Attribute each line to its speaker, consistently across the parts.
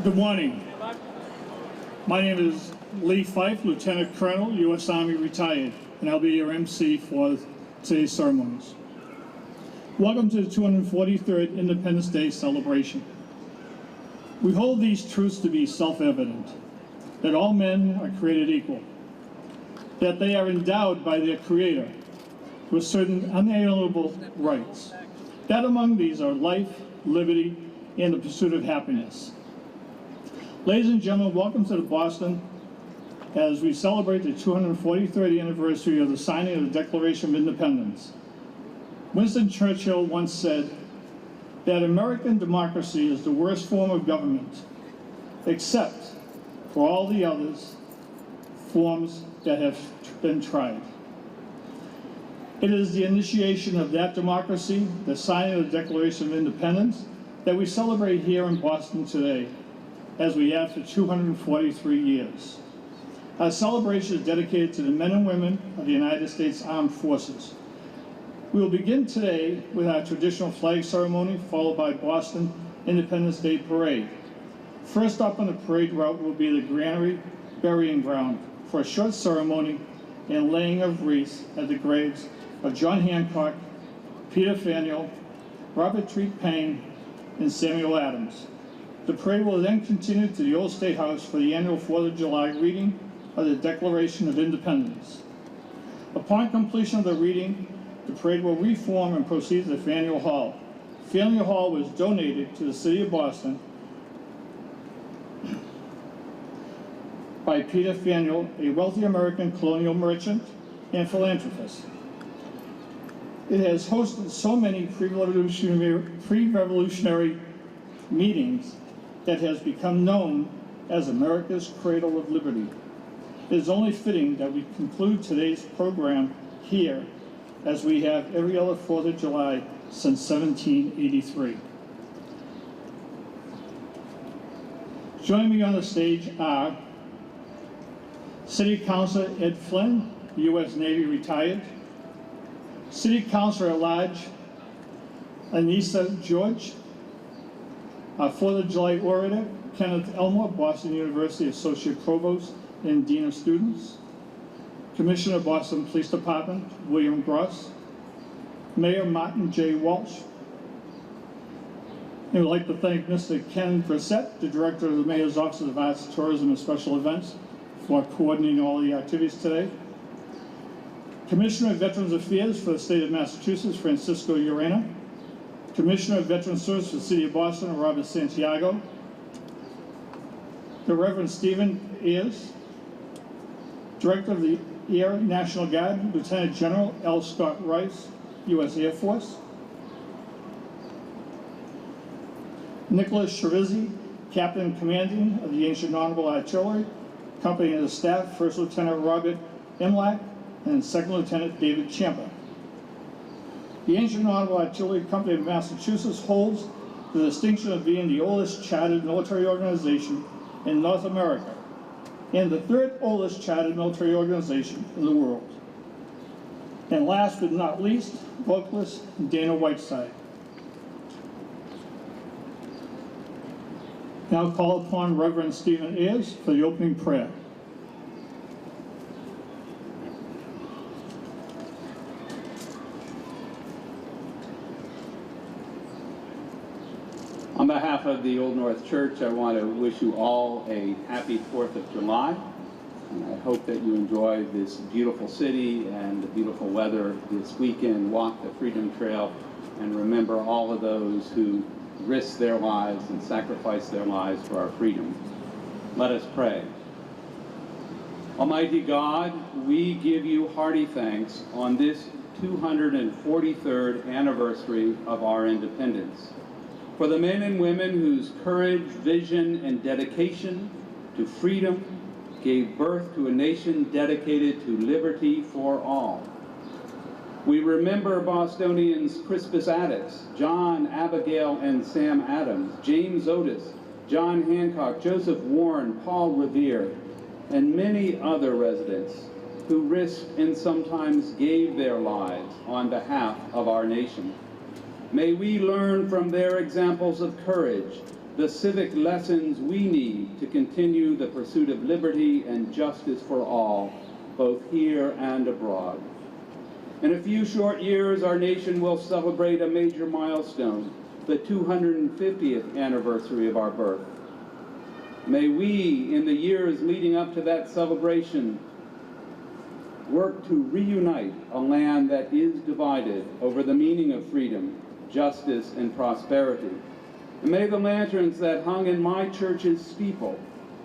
Speaker 1: Good morning. My name is Lee Fife, Lieutenant Colonel, U.S. Army retired, and I'll be your MC for today's ceremonies. Welcome to the 243rd Independence Day celebration. We hold these truths to be self-evident, that all men are created equal, that they are endowed by their Creator with certain unalienable rights, that among these are life, liberty, and the pursuit of happiness. Ladies and gentlemen, welcome to Boston as we celebrate the 243rd anniversary of the signing of the Declaration of Independence. Winston Churchill once said that American democracy is the worst form of government, except for all the others forms that have been tried. It is the initiation of that democracy, the signing of the Declaration of Independence, that we celebrate here in Boston today, as we have for 243 years. Our celebration is dedicated to the men and women of the United States Armed Forces. We will begin today with our traditional flag ceremony, followed by Boston Independence Day Parade. First up on the parade route will be the Granary Burying Ground for a short ceremony and laying of wreaths at the graves of John Hancock, Peter Faneuil, Robert Treat Paine, and Samuel Adams. The parade will then continue to the Old State House for the annual 4th of July reading of the Declaration of Independence. Upon completion of the reading, the parade will reform and proceed to Faneuil Hall. Faneuil Hall was donated to the city of Boston by Peter Faneuil, a wealthy American colonial merchant and philanthropist. It has hosted so many pre-revolutionary meetings that has become known as America's Cradle of Liberty. It is only fitting that we conclude today's program here, as we have every other 4th of July since 1783. Joining me on the stage are City Councilor Ed Flynn, U.S. Navy retired, City Councilor at Large Anissa George, our 4th of July orator, Kenneth Elmore, Boston University Associate Provost and Dean of Students, Commissioner, Boston Police Department, William Gross, Mayor Martin J. Walsh. And we'd like to thank Mr. Ken Brissett, the Director of the Mayor's Office of Arts, Tourism, and Special Events, for coordinating all the activities today. Commissioner of Veterans Affairs for the State of Massachusetts, Francisco Urena. Commissioner of Veterans Service for the City of Boston, Robert Santiago. The Reverend Stephen Ayers. Director of the Air National Guard, Lieutenant General L. Scott Rice, U.S. Air Force. Nicholas Cherizzi, Captain Commanding of the Ancient Honorable Artillery, Company of the Staff, First Lieutenant Robert Imlach, and Second Lieutenant David Champa. The Ancient Honorable Artillery Company of Massachusetts holds the distinction of being the oldest chartered military organization in North America and the 3rd oldest chartered military organization in the world. And last but not least, vocalist Dana Whiteside. Now call upon Reverend Stephen Ayers for the opening prayer.
Speaker 2: On behalf of the Old North Church, I want to wish you all a happy 4th of July. And I hope that you enjoy this beautiful city and the beautiful weather this weekend. Walk the Freedom Trail and remember all of those who risked their lives and sacrificed their lives for our freedom. Let us pray. Almighty God, we give you hearty thanks on this 243rd anniversary of our independence. For the men and women whose courage, vision, and dedication to freedom gave birth to a nation dedicated to liberty for all. We remember Bostonians Crispus Attucks, John, Abigail, and Sam Adams, James Otis, John Hancock, Joseph Warren, Paul Revere, and many other residents who risked and sometimes gave their lives on behalf of our nation. May we learn from their examples of courage the civic lessons we need to continue the pursuit of liberty and justice for all, both here and abroad. In a few short years, our nation will celebrate a major milestone, the 250th anniversary of our birth. May we, in the years leading up to that celebration, work to reunite a land that is divided over the meaning of freedom, justice, and prosperity. And may the lanterns that hung in my church's steeple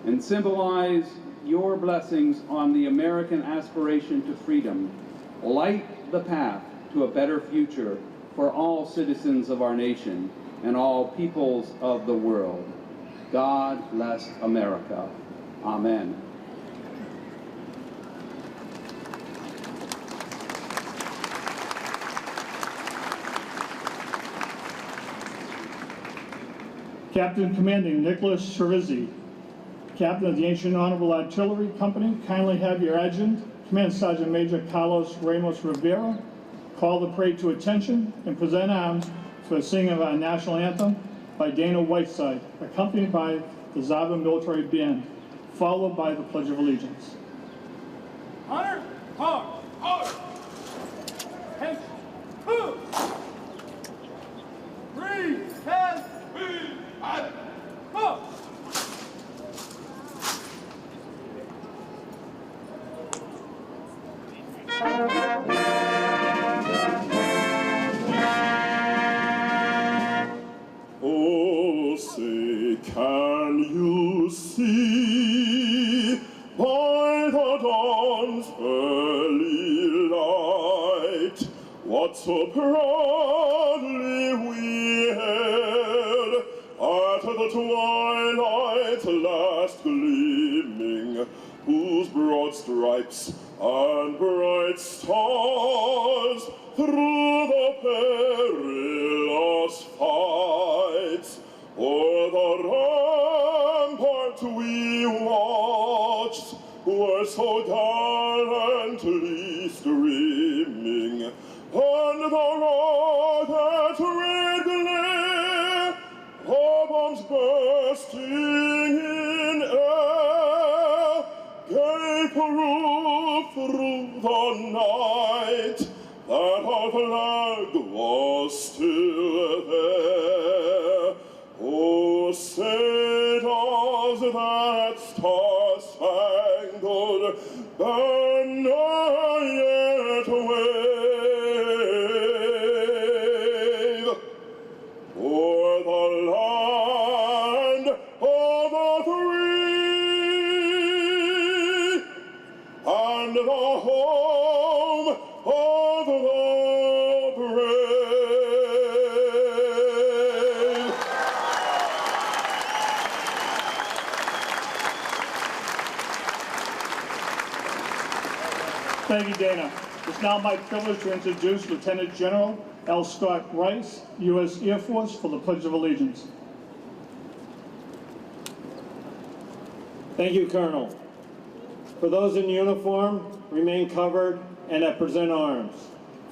Speaker 2: and symbolize your blessings on the American aspiration to freedom light the path to a better future for all citizens of our nation and all peoples of the world. God bless America. Amen.
Speaker 1: Captain Commanding Nicholas Cherizzi, Captain of the Ancient Honorable Artillery Company, kindly have your adjutant, Command Sergeant Major Carlos Ramos Rivera, call the parade to attention and present arms for the singing of our national anthem by Dana Whiteside, accompanied by the Zava Military Band, followed by the Pledge of Allegiance.
Speaker 3: Honor, hard, hard. Attention, two. 3, 10, 3, 4.
Speaker 4: Oh, say, can you see by the dawn's early light what so proudly we hailed at the twilight's last gleaming, whose broad stripes and bright stars through the perilous fights o'er the rampart we watched were so gallantly streaming, and the rocket's red glare of bombs bursting in air gave proof through the night that our flag was still there. Oh, say does that star-spangled banner yet wave o'er the land of the free and the home of the brave.
Speaker 1: Thank you, Dana. It's now my privilege to introduce Lieutenant General L. Scott Rice, U.S. Air Force, for the Pledge of Allegiance.
Speaker 5: Thank you, Colonel. For those in uniform, remain covered and at present arms.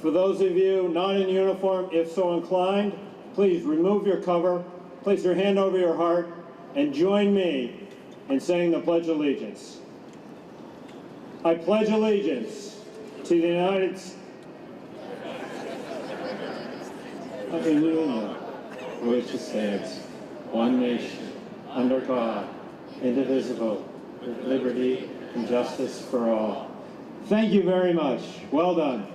Speaker 5: For those of you not in uniform, if so inclined, please remove your cover, place your hand over your heart, and join me in saying the Pledge of Allegiance. I pledge allegiance to the United States. Hallelujah, which stands, one nation, under God, indivisible, with liberty and justice for all. Thank you very much. Well done.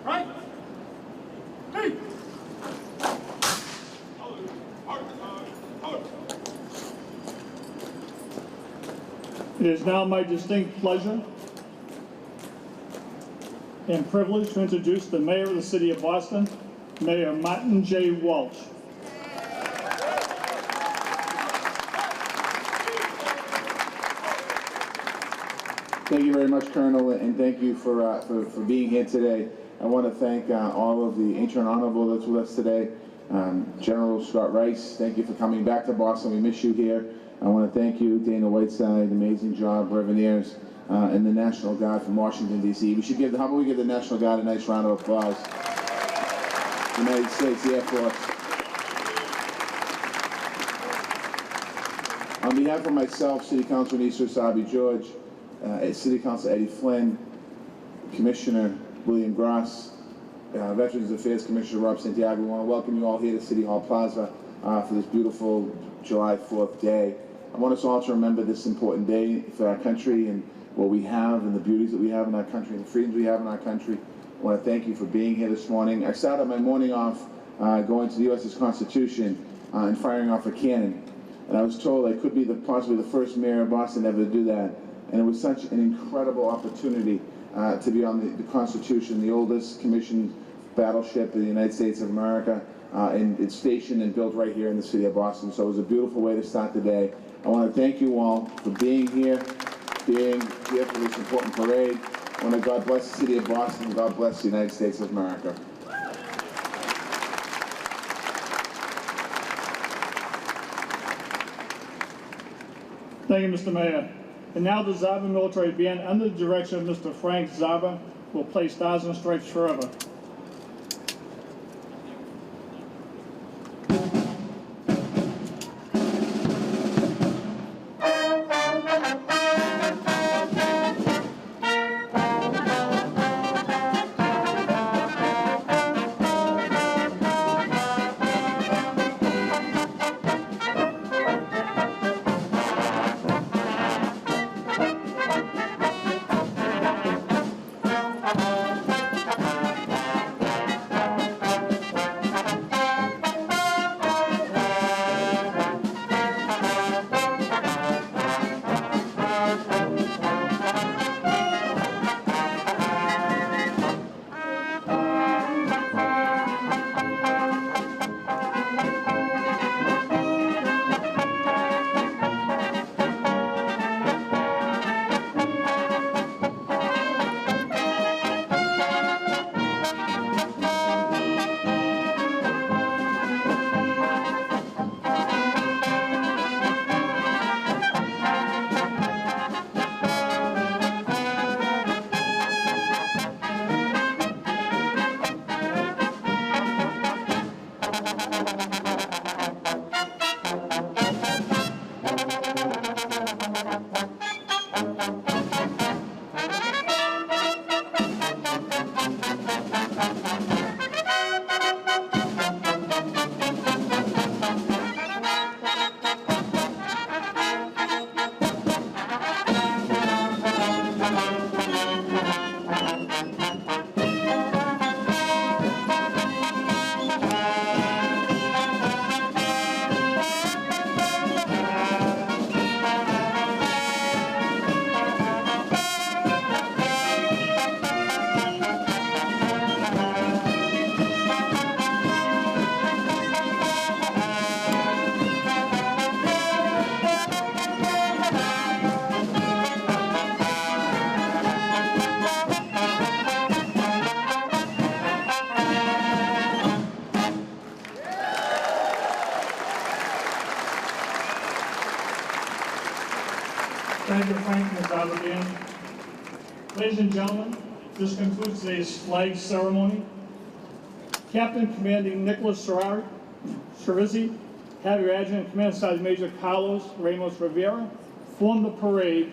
Speaker 3: Right. Hey.
Speaker 1: It is now my distinct pleasure and privilege to introduce the Mayor of the City of Boston, Mayor Martin J. Walsh.
Speaker 6: Thank you very much, Colonel, and thank you for being here today. I want to thank all of the Ancient Honorable that's with us today. General Scott Rice, thank you for coming back to Boston. We miss you here. I want to thank you, Dana Whiteside, amazing job, Reveneers. and the National Guard from Washington, D.C. How about we give the National Guard a nice round of applause? United States Air Force. On behalf of myself, City Councilor Nisa Sabi George, City Councilor Eddie Flynn, Commissioner William Gross, Veterans Affairs Commissioner Rob Santiago, we want to welcome you all here to City Hall Plaza for this beautiful July 4th day. I want us all to remember this important day for our country and what we have and the beauties that we have in our country and the freedoms we have in our country. I want to thank you for being here this morning. I started my morning off going to the U.S.'s Constitution and firing off a cannon. And I was told I could be possibly the first mayor of Boston ever to do that. And it was such an incredible opportunity to be on the Constitution, the oldest commissioned battleship in the United States of America, and it's stationed and built right here in the city of Boston. So it was a beautiful way to start the day. I want to thank you all for being here for this important parade. I want to God bless the city of Boston, and God bless the United States of America.
Speaker 1: Thank you, Mr. Mayor. And now the Zaba Military Band, under the direction of Mr. Frank Zaba, will play Stars and Stripes Forever. Thank you, Frank and the Zaba Band. Ladies and gentlemen, this concludes today's flag ceremony. Captain Commanding Nicholas Cherizzi, have your adjutant Command Sergeant Major Carlos Ramos Rivera form the parade.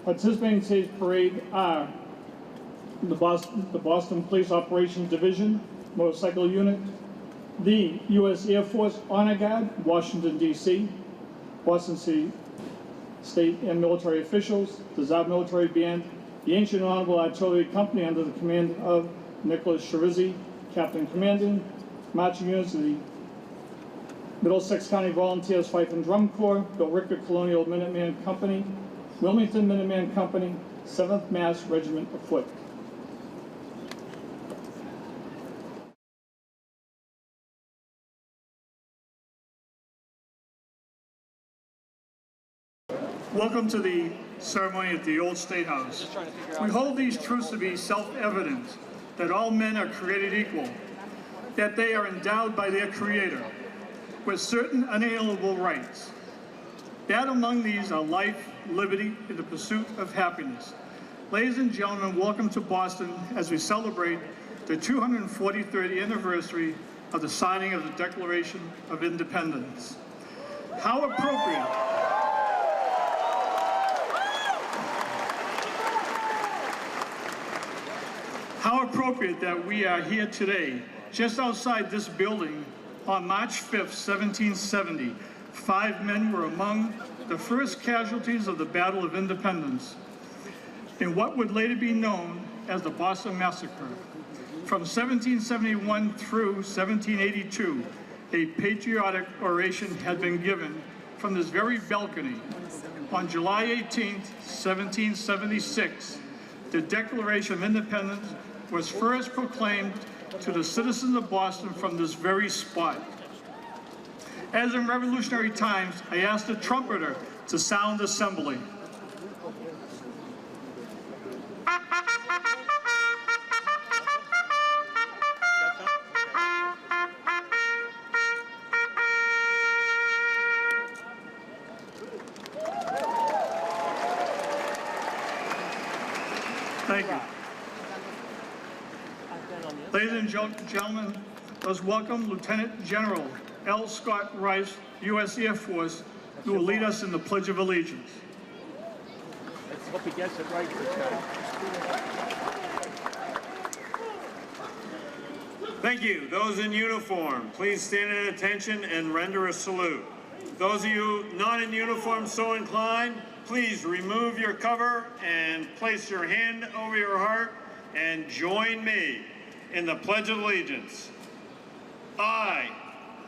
Speaker 1: Participating in today's parade are the Boston Police Operations Division Motorcycle Unit, the U.S. Air Force Honor Guard, Washington, D.C., Boston City State and military officials, the Zaba Military Band, the Ancient Honorable Artillery Company under the command of Nicholas Cherizzi, Captain Commanding, marching units of the Middlesex County Volunteers Fife and Drum Corps, the Ricker Colonial Minuteman Company, Wilmington Minuteman Company, 7th Mass Regiment of Foot. Welcome to the ceremony at the Old State House. We hold these truths to be self-evident, that all men are created equal, that they are endowed by their Creator with certain unalienable rights. That among these are life, liberty, and the pursuit of happiness. Ladies and gentlemen, welcome to Boston as we celebrate the 243rd anniversary of the signing of the Declaration of Independence. How appropriate. How appropriate that we are here today, just outside this building, on March 5th, 1770. 5 men were among the first casualties of the Battle of Independence, in what would later be known as the Boston Massacre. From 1771 through 1782, a patriotic oration had been given from this very balcony. On July 18, 1776, the Declaration of Independence was first proclaimed to the citizens of Boston from this very spot. As in revolutionary times, I asked the trumpeter to sound assembly. Thank you. Ladies and gentlemen, let's welcome Lieutenant General L. Scott Rice, U.S. Air Force, who will lead us in the Pledge of Allegiance.
Speaker 7: Let's hope he gets it right this time.
Speaker 5: Thank you. Those in uniform, please stand at attention and render a salute. Those of you not in uniform so inclined, please remove your cover and place your hand over your heart and join me in the Pledge of Allegiance. I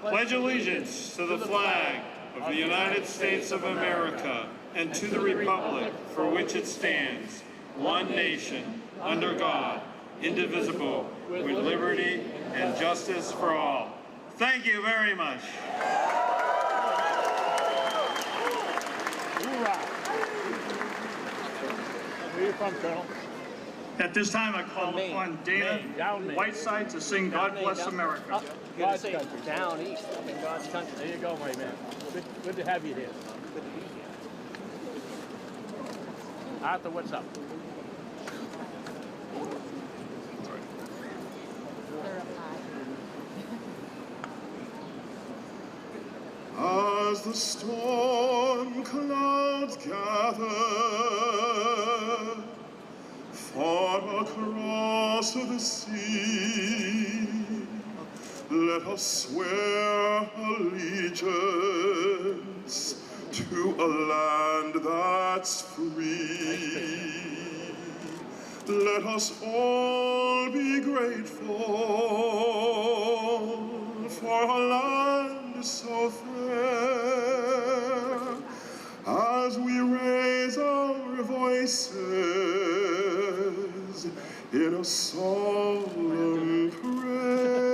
Speaker 5: pledge allegiance to the flag of the United States of America and to the republic for which it stands, one nation, under God, indivisible, with liberty and justice for all. Thank you very much.
Speaker 7: Where are you from, Colonel?
Speaker 1: At this time, I call upon Dana Whiteside to sing God Bless America.
Speaker 7: God's country. Down east, up in God's country. There you go, my man. Good to have you here. Good to be here. Arthur, what's up?
Speaker 4: As the storm clouds gather far across the sea, let us swear allegiance to a land that's free. Let us all be grateful for a land so fair, as we raise our voices in a solemn prayer.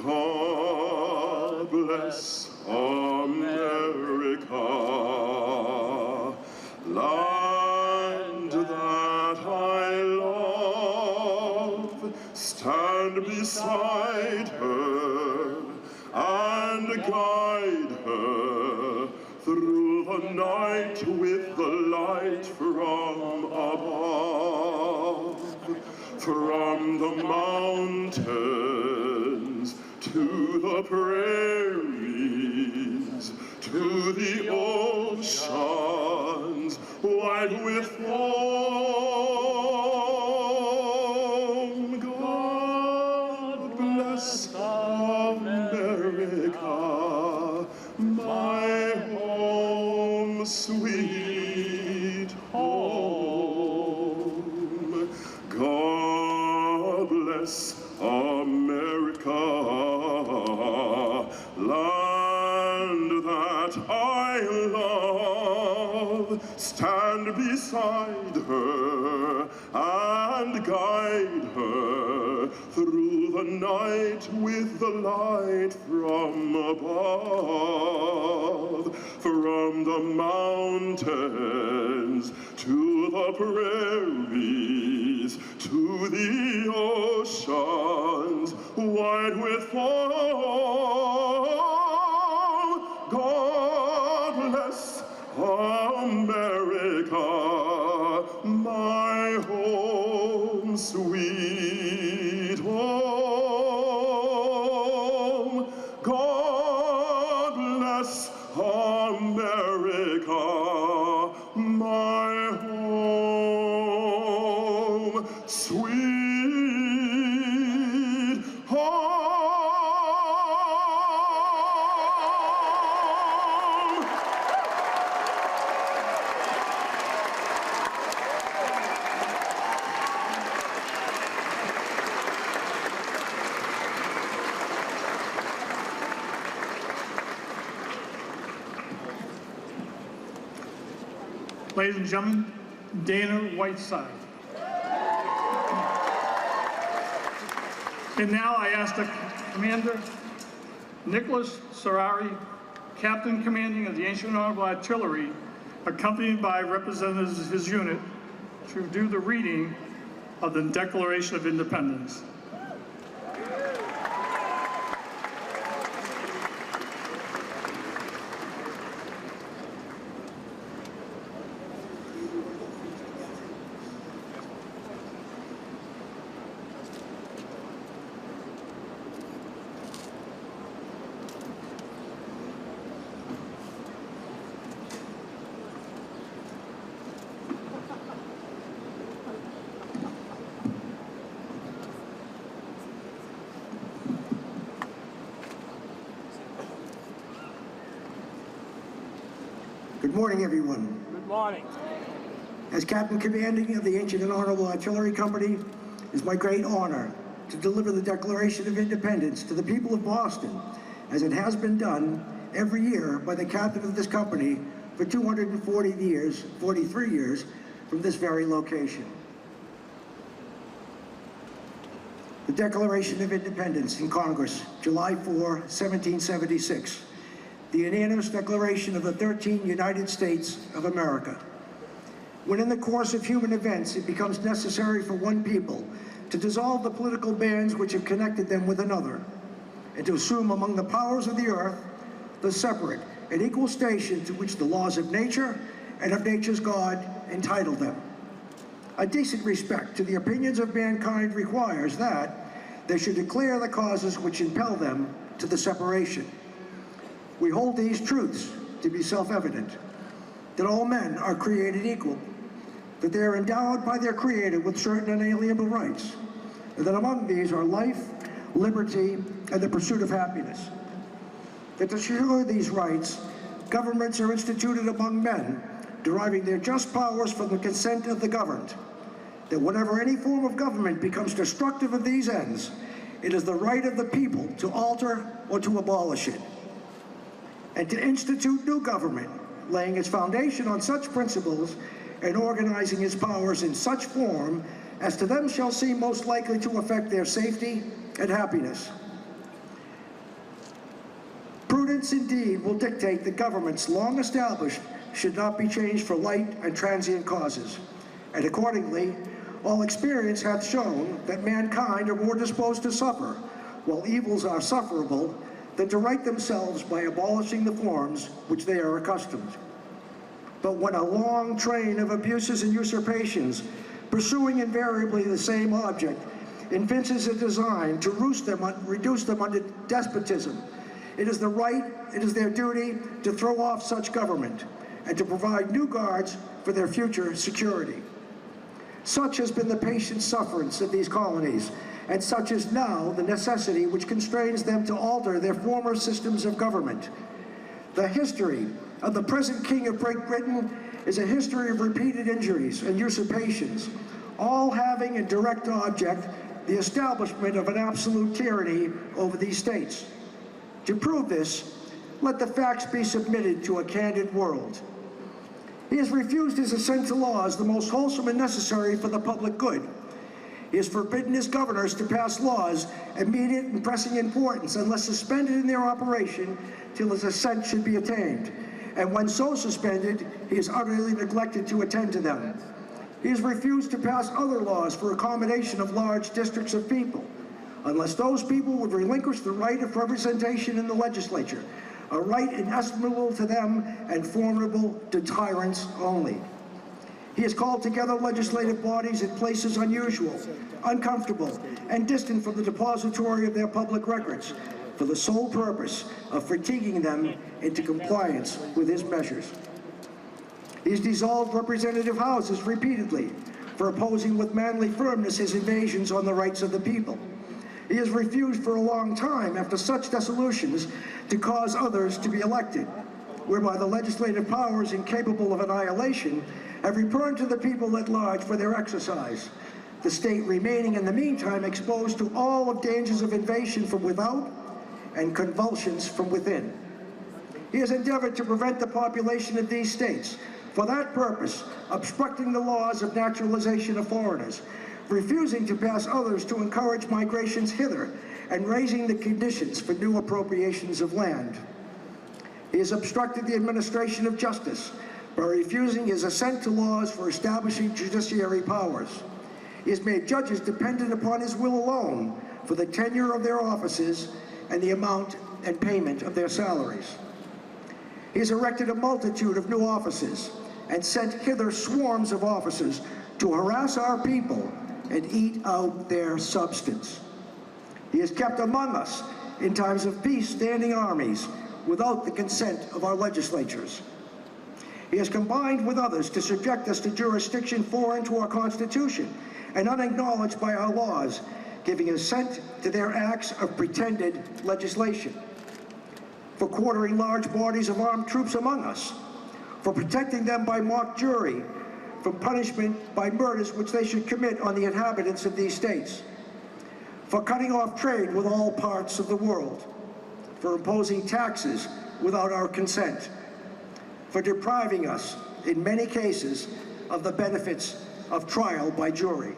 Speaker 4: God bless America, land that I love. Stand beside her and guide her through the night with the light from above. From the mountains to the prairies, to the oceans wide with foam. God bless America, my home, sweet home. God bless America, land that I love. Stand beside her and guide her through the night with the light from above. From the mountains to the prairies, to the oceans wide with foam. God bless America, my home, sweet home. God bless America, my home, sweet home.
Speaker 1: Ladies and gentlemen, Dana Whiteside. And now I ask the Commander, Nicholas Serrari, Captain Commanding of the Ancient Honorable Artillery, accompanied by representatives of his unit, to do the reading of the Declaration of Independence.
Speaker 8: Good morning, everyone.
Speaker 7: Good morning.
Speaker 8: As Captain Commanding of the Ancient and Honorable Artillery Company, it is my great honor to deliver the Declaration of Independence to the people of Boston, as it has been done every year by the captain of this company for 243 years from this very location. The Declaration of Independence in Congress, July 4, 1776. The unanimous declaration of the 13 United States of America. When in the course of human events it becomes necessary for one people to dissolve the political bands which have connected them with another, and to assume among the powers of the earth the separate and equal station to which the laws of nature and of nature's God entitle them. A decent respect to the opinions of mankind requires that they should declare the causes which impel them to the separation. We hold these truths to be self-evident, that all men are created equal, that they are endowed by their Creator with certain inalienable rights, and that among these are life, liberty, and the pursuit of happiness. That to secure these rights, governments are instituted among men, deriving their just powers from the consent of the governed. That whenever any form of government becomes destructive of these ends, it is the right of the people to alter or to abolish it, and to institute new government, laying its foundation on such principles and organizing its powers in such form as to them shall seem most likely to affect their safety and happiness. Prudence indeed will dictate that governments long established should not be changed for light and transient causes, and accordingly, all experience hath shown that mankind are more disposed to suffer, while evils are sufferable, than to right themselves by abolishing the forms which they are accustomed. But when a long train of abuses and usurpations, pursuing invariably the same object, evinces a design to reduce them under despotism, it is their duty to throw off such government and to provide new guards for their future security. Such has been the patient sufferance of these colonies, and such is now the necessity which constrains them to alter their former systems of government. The history of the present King of Great Britain is a history of repeated injuries and usurpations, all having in direct object the establishment of an absolute tyranny over these states. To prove this, let the facts be submitted to a candid world. He has refused his assent to laws the most wholesome and necessary for the public good. He has forbidden his governors to pass laws immediate and pressing importance unless suspended in their operation till his assent should be attained. And when so suspended, he has utterly neglected to attend to them. He has refused to pass other laws for accommodation of large districts of people, unless those people would relinquish the right of representation in the legislature, a right inestimable to them and formidable to tyrants only. He has called together legislative bodies in places unusual, uncomfortable, and distant from the depository of their public records for the sole purpose of fatiguing them into compliance with his measures. He has dissolved representative houses repeatedly for opposing with manly firmness his invasions on the rights of the people. He has refused for a long time, after such dissolutions, to cause others to be elected, whereby the legislative powers incapable of annihilation have returned to the people at large for their exercise, the state remaining in the meantime exposed to all of dangers of invasion from without and convulsions from within. He has endeavored to prevent the population of these states, for that purpose, obstructing the laws of naturalization of foreigners, refusing to pass others to encourage migrations hither, and raising the conditions for new appropriations of land. He has obstructed the administration of justice by refusing his assent to laws for establishing judiciary powers. He has made judges dependent upon his will alone for the tenure of their offices and the amount and payment of their salaries. He has erected a multitude of new offices and sent hither swarms of officers to harass our people and eat out their substance. He has kept among us, in times of peace, standing armies without the consent of our legislatures. He has combined with others to subject us to jurisdiction foreign to our Constitution and unacknowledged by our laws, giving assent to their acts of pretended legislation, for quartering large bodies of armed troops among us, for protecting them by mock jury from punishment by murders which they should commit on the inhabitants of these states, for cutting off trade with all parts of the world, for imposing taxes without our consent, for depriving us, in many cases, of the benefits of trial by jury,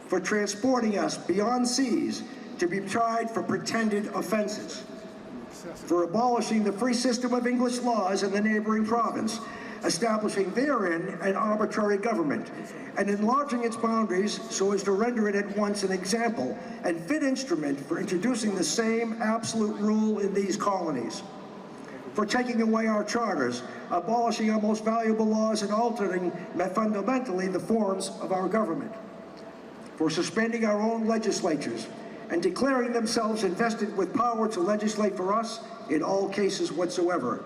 Speaker 8: for transporting us beyond seas to be tried for pretended offenses, for abolishing the free system of English laws in the neighboring province, establishing therein an arbitrary government, and enlarging its boundaries so as to render it at once an example and fit instrument for introducing the same absolute rule in these colonies, for taking away our charters, abolishing our most valuable laws, and altering fundamentally the forms of our government, for suspending our own legislatures and declaring themselves invested with power to legislate for us in all cases whatsoever.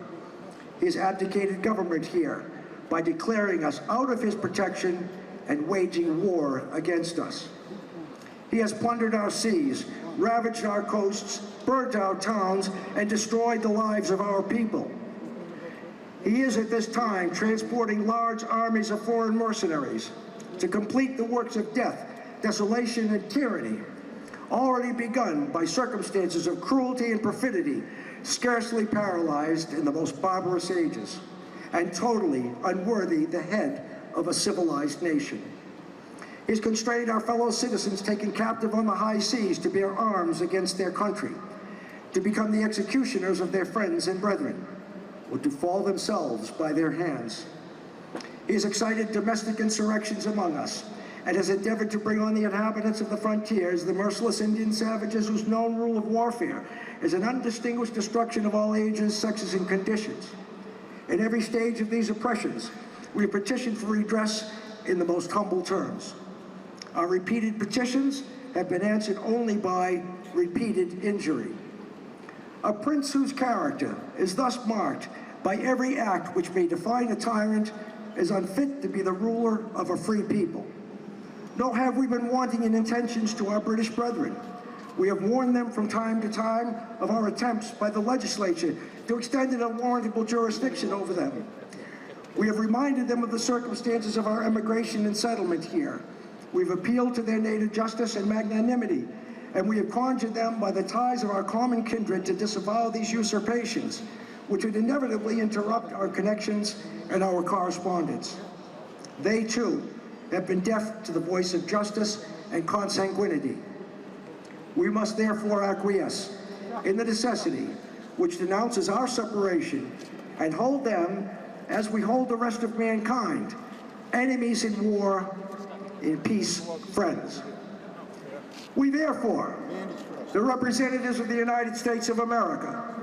Speaker 8: He has abdicated government here by declaring us out of his protection and waging war against us. He has plundered our seas, ravaged our coasts, burnt our towns, and destroyed the lives of our people. He is at this time transporting large armies of foreign mercenaries to complete the works of death, desolation, and tyranny, already begun by circumstances of cruelty and perfidy, scarcely paralyzed in the most barbarous ages, and totally unworthy the head of a civilized nation. He's constrained our fellow citizens taken captive on the high seas to bear arms against their country, to become the executioners of their friends and brethren, or to fall themselves by their hands. He has excited domestic insurrections among us, and has endeavored to bring on the inhabitants of the frontiers the merciless Indian savages whose known rule of warfare is an undistinguished destruction of all ages, sexes, and conditions. In every stage of these oppressions, we have petitioned for redress in the most humble terms. Our repeated petitions have been answered only by repeated injury. A prince whose character is thus marked by every act which may define a tyrant is unfit to be the ruler of a free people. Nor have we been wanting in intentions to our British brethren. We have warned them from time to time of our attempts by the legislature to extend an unwarrantable jurisdiction over them. We have reminded them of the circumstances of our emigration and settlement here. We've appealed to their native justice and magnanimity, and we have conjured them by the ties of our common kindred to disavow these usurpations, which would inevitably interrupt our connections and our correspondence. They, too, have been deaf to the voice of justice and consanguinity. We must therefore acquiesce in the necessity which denounces our separation and hold them, as we hold the rest of mankind, enemies in war, in peace, friends. We therefore, the representatives of the United States of America,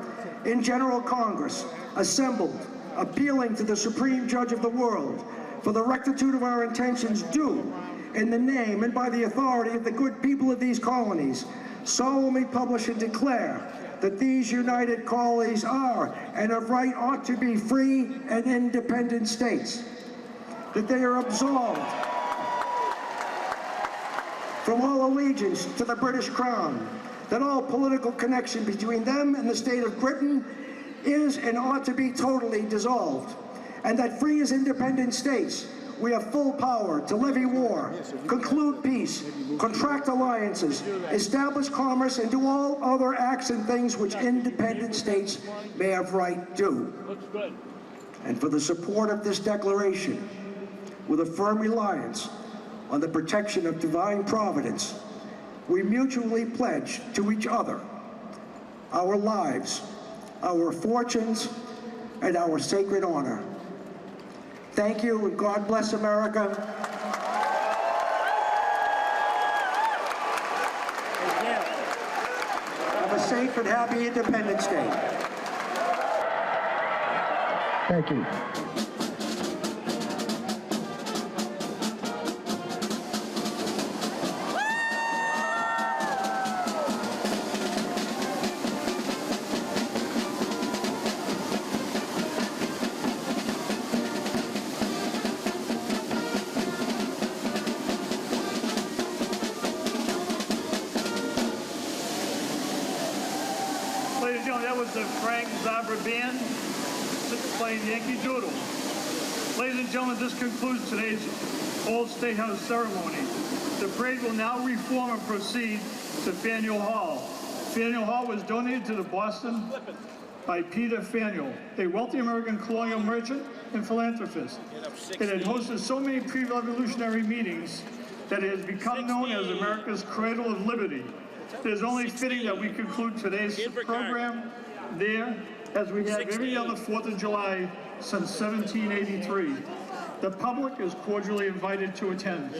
Speaker 8: in General Congress, assembled, appealing to the Supreme Judge of the world for the rectitude of our intentions, do, in the name and by the authority of the good people of these colonies, solemnly publish and declare that these united colonies are, and of right ought to be, free and independent states, that they are absolved from all allegiance to the British Crown, that all political connection between them and the state of Britain is and ought to be totally dissolved, and that free as independent states, we have full power to levy war, conclude peace, contract alliances, establish commerce, and do all other acts and things which independent states may have right do. And for the support of this declaration, with a firm reliance on the protection of divine providence, we mutually pledge to each other our lives, our fortunes, and our sacred honor. Thank you, and God bless America. Have a safe and happy Independence Day. Thank you.
Speaker 1: Ladies and gentlemen, that was the Frank Zabra Band playing Yankee Doodle. Ladies and gentlemen, this concludes today's Old State House ceremony. The parade will now reform and proceed to Faneuil Hall. Faneuil Hall was donated to the Boston by Peter Faneuil, a wealthy American colonial merchant and philanthropist. It had hosted so many pre-revolutionary meetings that it has become known as America's Cradle of Liberty. It is only fitting that we conclude today's program there, as we have every other 4th of July since 1783. The public is cordially invited to attend.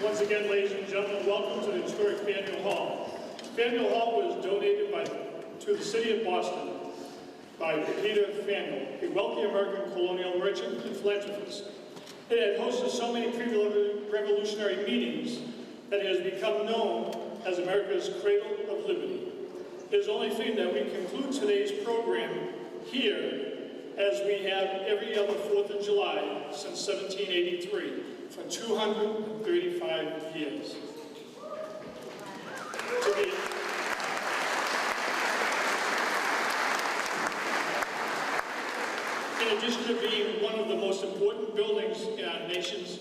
Speaker 1: Once again, ladies and gentlemen, welcome to the historic Faneuil Hall. Faneuil Hall was donated to the city of Boston by Peter Faneuil, a wealthy American colonial merchant and philanthropist. It had hosted so many pre-revolutionary meetings that it has become known as America's Cradle of Liberty. It is only fitting that we conclude today's program here, as we have every other 4th of July since 1783. For 235 years. In addition to being one of the most important buildings in our nation's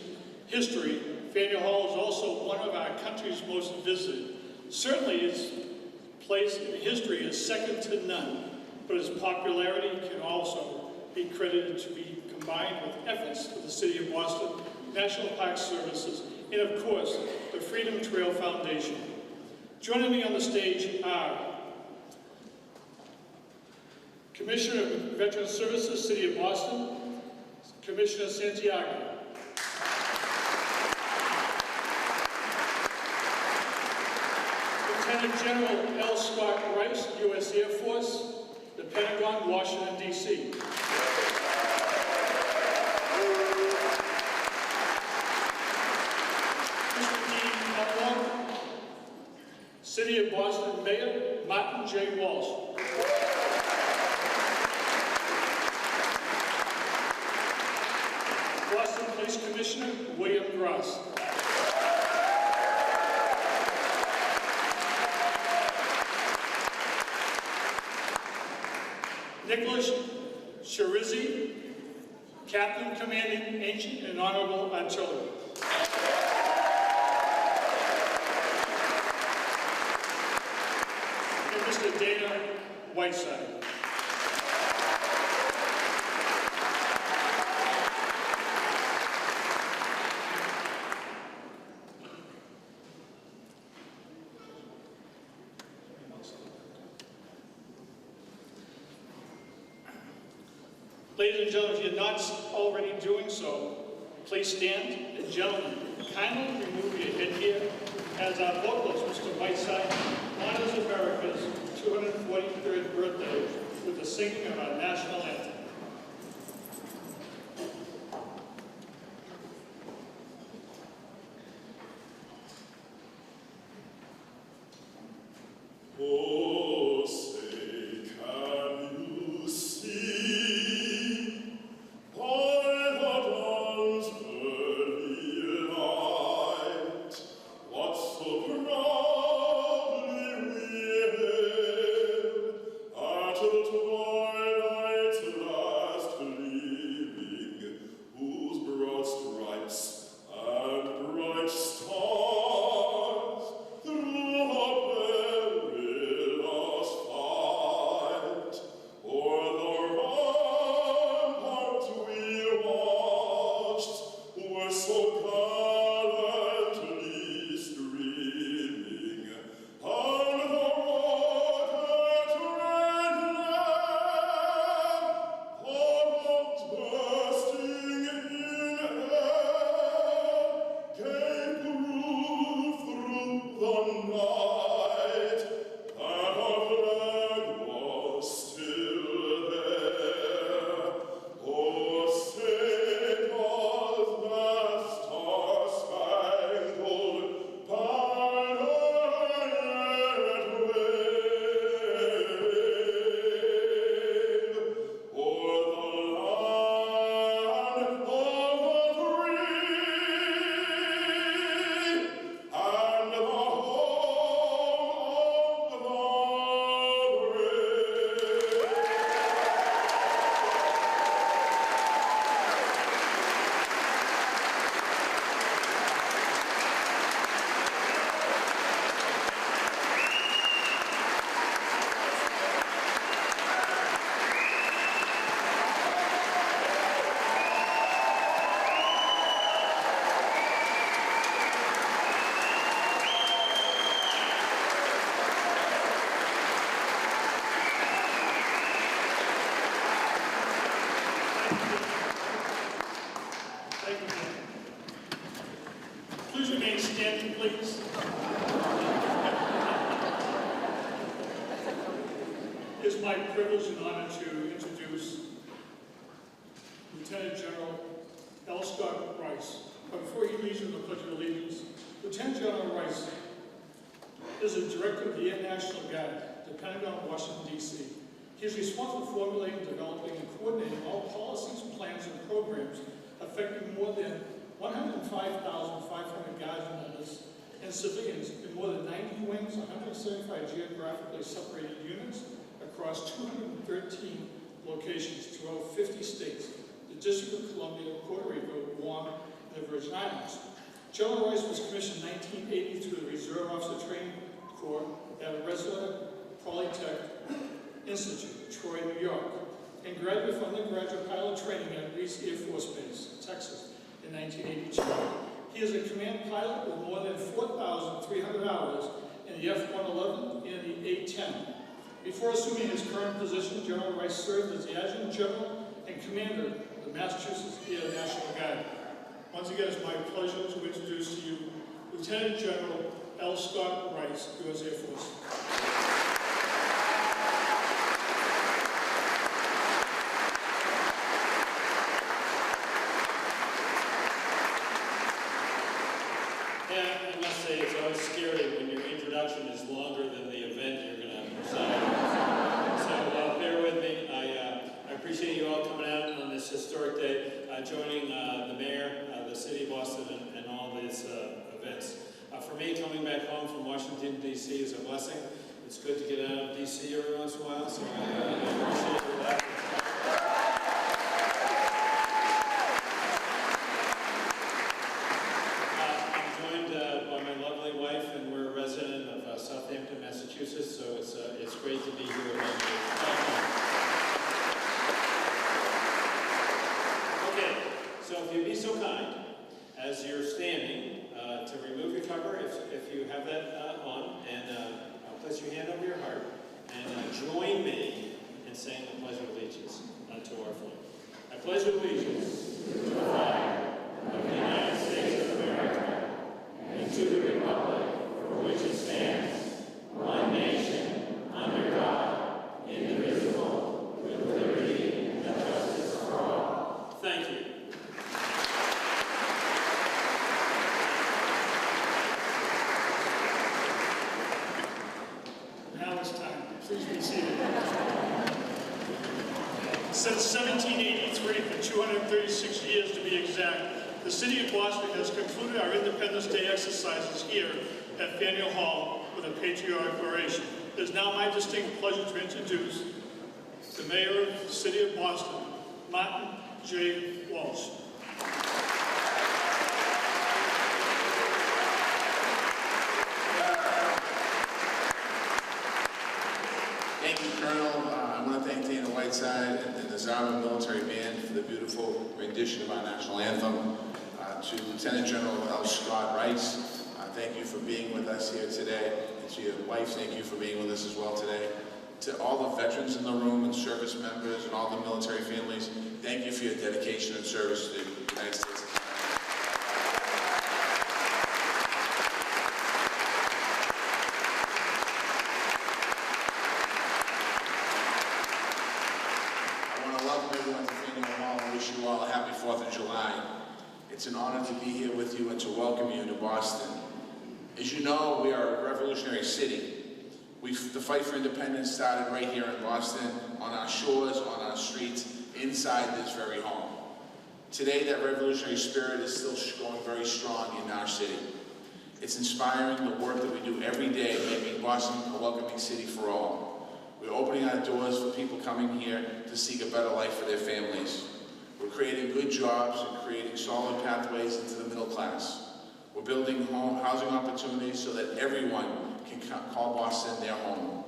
Speaker 1: history, Faneuil Hall is also one of our country's most visited. Certainly its place in history is second to none, but its popularity can also be credited to be combined with efforts of the City of Boston, National Park Services, and of course, the Freedom Trail Foundation. Joining me on the stage are Commissioner of Veteran Services, City of Boston, Commissioner Santiago. Lieutenant General L. Scott Rice, U.S. Air Force, the Pentagon, Washington, D.C. City of Boston Mayor Martin J. Walsh. Boston Boston Police Commissioner William Gross. Nicholas Sharizzi, Captain Commanding Ancient and Honorable Artillery. And Mr. Dana Whiteside. Ladies and gentlemen, if you're not already doing so, please stand. And gentlemen, kindly remove your headgear as our vocalist, Mr. Whiteside, honors America's 243rd birthday with the singing of our national anthem.
Speaker 4: Oh, say, can you see by the dawn's early light what so proudly we hailed at the twilight's last gleaming, whose broad stripes and bright stars through the perilous fight o'er the rampart we watched were so gallantly streaming, and the rocket red lamp bombs bursting in air gave proof through the night that our flag was still there. Oh, say does that star-spangled banner yet wave o'er the land of the free and the home of the brave?
Speaker 1: Thank you, Dan. Please remain standing, please. It's my privilege and honor to introduce Lieutenant General L. Scott Rice. But before he leads you in the Pledge of Allegiance, Lieutenant General Rice is the Director of the Air National Guard, the Pentagon, Washington, D.C. He is responsible for formulating, developing, and coordinating all policies, plans, and programs affecting more than 105,500 guards and members and civilians in more than 90 wings, 175 geographically separated units across 213 locations throughout 50 states, the District of Columbia, Puerto Rico, Guam, and the Virgin Islands. General Rice was commissioned in 1980 through the Reserve Officer Training Corps at Rensselaer Polytech Institute, Troy, New York, and graduated from undergraduate pilot training at Reese Air Force Base, Texas, in 1982. He is a command pilot with more than 4,300 hours in the F-111 and the A-10. Before assuming his current position, General Rice served as the Adjutant General and Commander of the Massachusetts Air National Guard. Once again, it's my pleasure to introduce to you Lieutenant General L. Scott Rice, U.S. Air Force.
Speaker 9: Yeah, I must say it's always scary when your introduction is longer than the event you're going to present. So bear with me. I appreciate you all coming out on this historic day, joining the mayor back home from Washington, D.C. is a blessing. It's good to get out of D.C. every once in a while, so I appreciate that. I'm joined by my lovely wife, and we're a resident of Southampton, Massachusetts, so it's great to be here with you. Okay, so if you'd be so kind, as you're standing, to remove your cover, if you have that on, and place your hand over your heart, and join me in saying the Pledge of Allegiance to our flag. I pledge allegiance to the flag of the United States of America and to the republic for which it stands, one nation, under God, indivisible, with liberty and justice for all. Thank you.
Speaker 1: Now it's time. Please be seated.
Speaker 4: Since 1783, for 236 years to be exact, the city of Boston has concluded our Independence Day exercises here at Faneuil Hall with a patriotic oration. It is now my distinct pleasure to introduce the Mayor of the City of Boston, Martin J. Walsh.
Speaker 6: Thank you, Colonel. I want to thank Dana Whiteside and the Zarma Military Band for the beautiful rendition of our national anthem. To Lieutenant General L. Scott Rice, thank you for being with us here today. And to your wife, thank you for being with us as well today. To all the veterans in the room and service members and all the military families, thank you for your dedication and service to the United States. You all a happy 4th of July. It's an honor to be here with you and to welcome you to Boston. As you know, we are a revolutionary city. The fight for independence started right here in Boston, on our shores, on our streets, inside this very home. Today, that revolutionary spirit is still going very strong in our city. It's inspiring the work that we do every day, making Boston a welcoming city for all. We're opening our doors for people coming here to seek a better life for their families. We're creating good jobs and creating solid pathways into the middle class. We're building housing opportunities so that everyone can call Boston their home.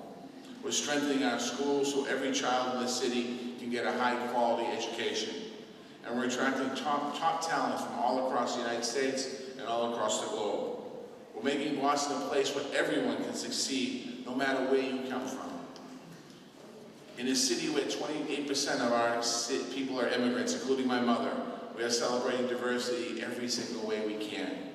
Speaker 6: We're strengthening our schools so every child in the city can get a high-quality education. And we're attracting top talent from all across the United States and all across the globe. We're making Boston a place where everyone can succeed, no matter where you come from. In a city where 28% of our people are immigrants, including my mother, we are celebrating diversity every single way we can.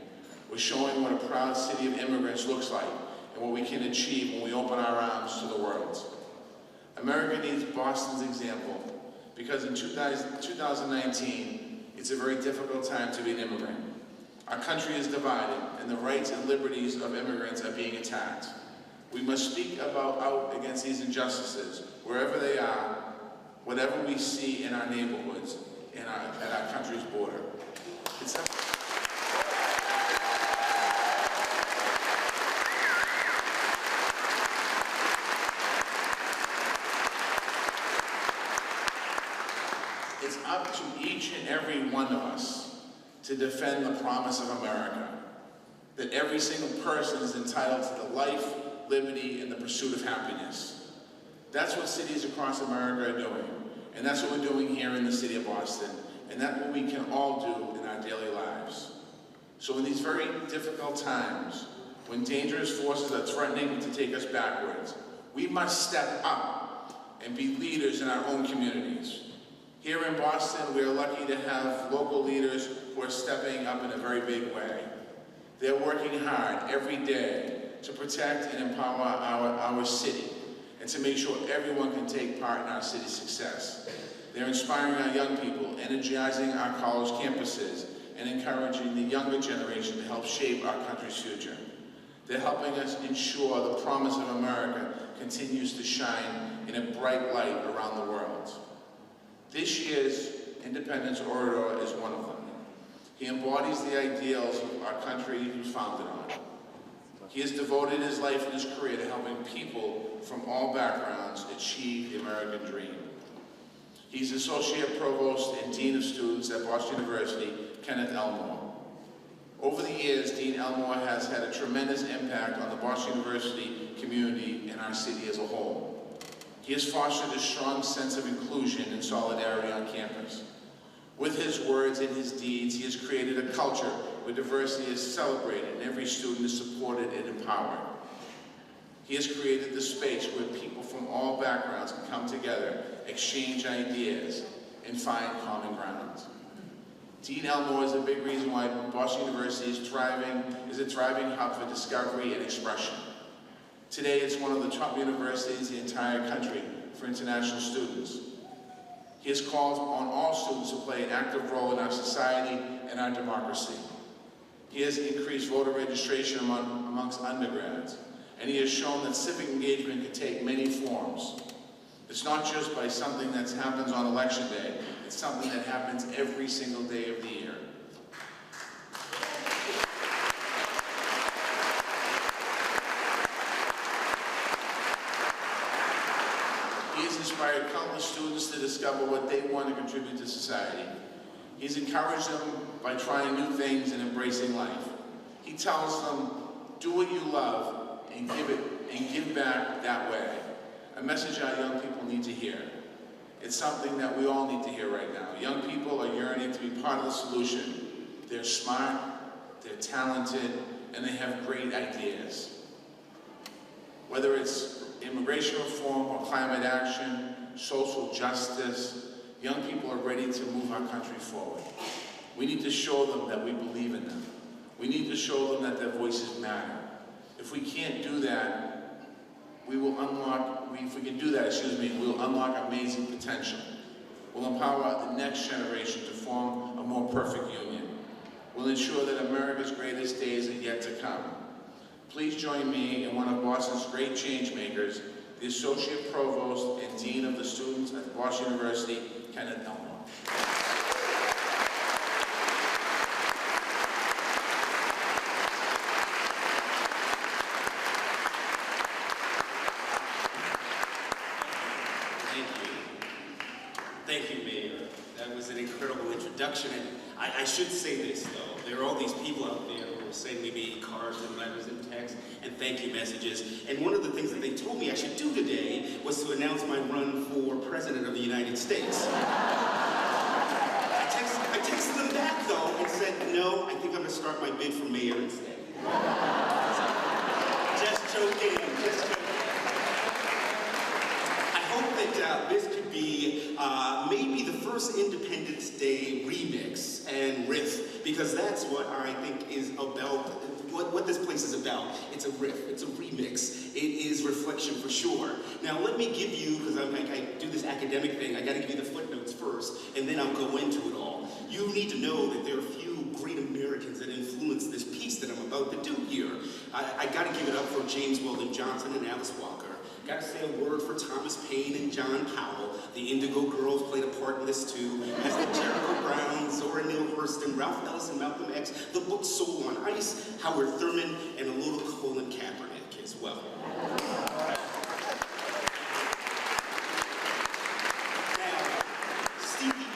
Speaker 6: We're showing what a proud city of immigrants looks like and what we can achieve when we open our arms to the world. America needs Boston's example because in 2019, it's a very difficult time to be an immigrant. Our country is divided and the rights and liberties of immigrants are being attacked. We must speak out against these injustices, wherever they are, whatever we see in our neighborhoods, at our country's border. It's up to each and every one of us to defend the promise of America, that every single person is entitled to the life, liberty, and the pursuit of happiness. That's what cities across America are doing, and that's what we're doing here in the city of Boston, and that's what we can all do in our daily lives. So in these very difficult times, when dangerous forces are threatening to take us backwards, we must step up and be leaders in our own communities. Here in Boston, we are lucky to have local leaders who are stepping up in a very big way. They're working hard every day to protect and empower our city and to make sure everyone can take part in our city's success. They're inspiring our young people, energizing our college campuses, and encouraging the younger generation to help shape our country's future. They're helping us ensure the promise of America continues to shine in a bright light around the world. This year's Independence Orator is one of them. He embodies the ideals our country was founded on. He has devoted his life and his career to helping people from all backgrounds achieve the American dream. He's Associate Provost and Dean of Students at Walsh University, Kenneth Elmore. Over the years, Dean Elmore has had a tremendous impact on the Walsh University community and our city as a whole. He has fostered a strong sense of inclusion and solidarity on campus. With his words and his deeds, he has created a culture where diversity is celebrated and every student is supported and empowered. He has created the space where people from all backgrounds can come together, exchange ideas, and find common grounds. Dean Elmore is a big reason why Walsh University is a thriving hub for discovery and expression. Today, it's one of the top universities in the entire country for international students. He has called on all students to play an active role in our society and our democracy. He has increased voter registration amongst undergrads, and he has shown that civic engagement can take many forms. It's not just by something that happens on election day, it's something that happens every single day of the year. He has inspired countless students to discover what they want to contribute to society. He's encouraged them by trying new things and embracing life. He tells them, do what you love and give back that way. A message our young people need to hear. It's something that we all need to hear right now. Young people are yearning to be part of the solution. They're smart, they're talented, and they have great ideas. Whether it's immigration reform or climate action, social justice, young people are ready to move our country forward. We need to show them that we believe in them. We need to show them that their voices matter. If we can't do that, we'll unlock amazing potential. We'll empower the next generation to form a more perfect union. We'll ensure that America's greatest days are yet to come. Please join me in one of Boston's great change makers, the Associate Provost and Dean of the Students at Walsh University, Kenneth Elmore.
Speaker 10: Thank you, Mayor. That was an incredible introduction. And I should say this, though. There are all these people out there who are sending me cards and letters and texts and thank you messages. And one of the things that they told me I should do today was to announce my run for President of the United States. I texted them back, though, and said, no, I think I'm going to start my bid for mayor instead. Just joking, just joking. I hope that this could be maybe the first Independence Day remix and riff, because that's what I think is about, what this place is about. It's a riff, it's a remix, it is reflection for sure. Now let me give you, because I do this academic thing, I gotta give you the footnotes first, and then I'll go into it all. You need to know that there are a few great Americans that influenced this piece that I'm about to do here. I gotta give it up for James Weldon Johnson and Alice Walker. Gotta say a word for Thomas Paine and John Powell. The Indigo Girls played a part in this too, as the Jericho Brown, Zora Neale Hurston, Ralph Ellison, Malcolm X, the book Soul on Ice, Howard Thurman, and a little Colin Kaepernick as well.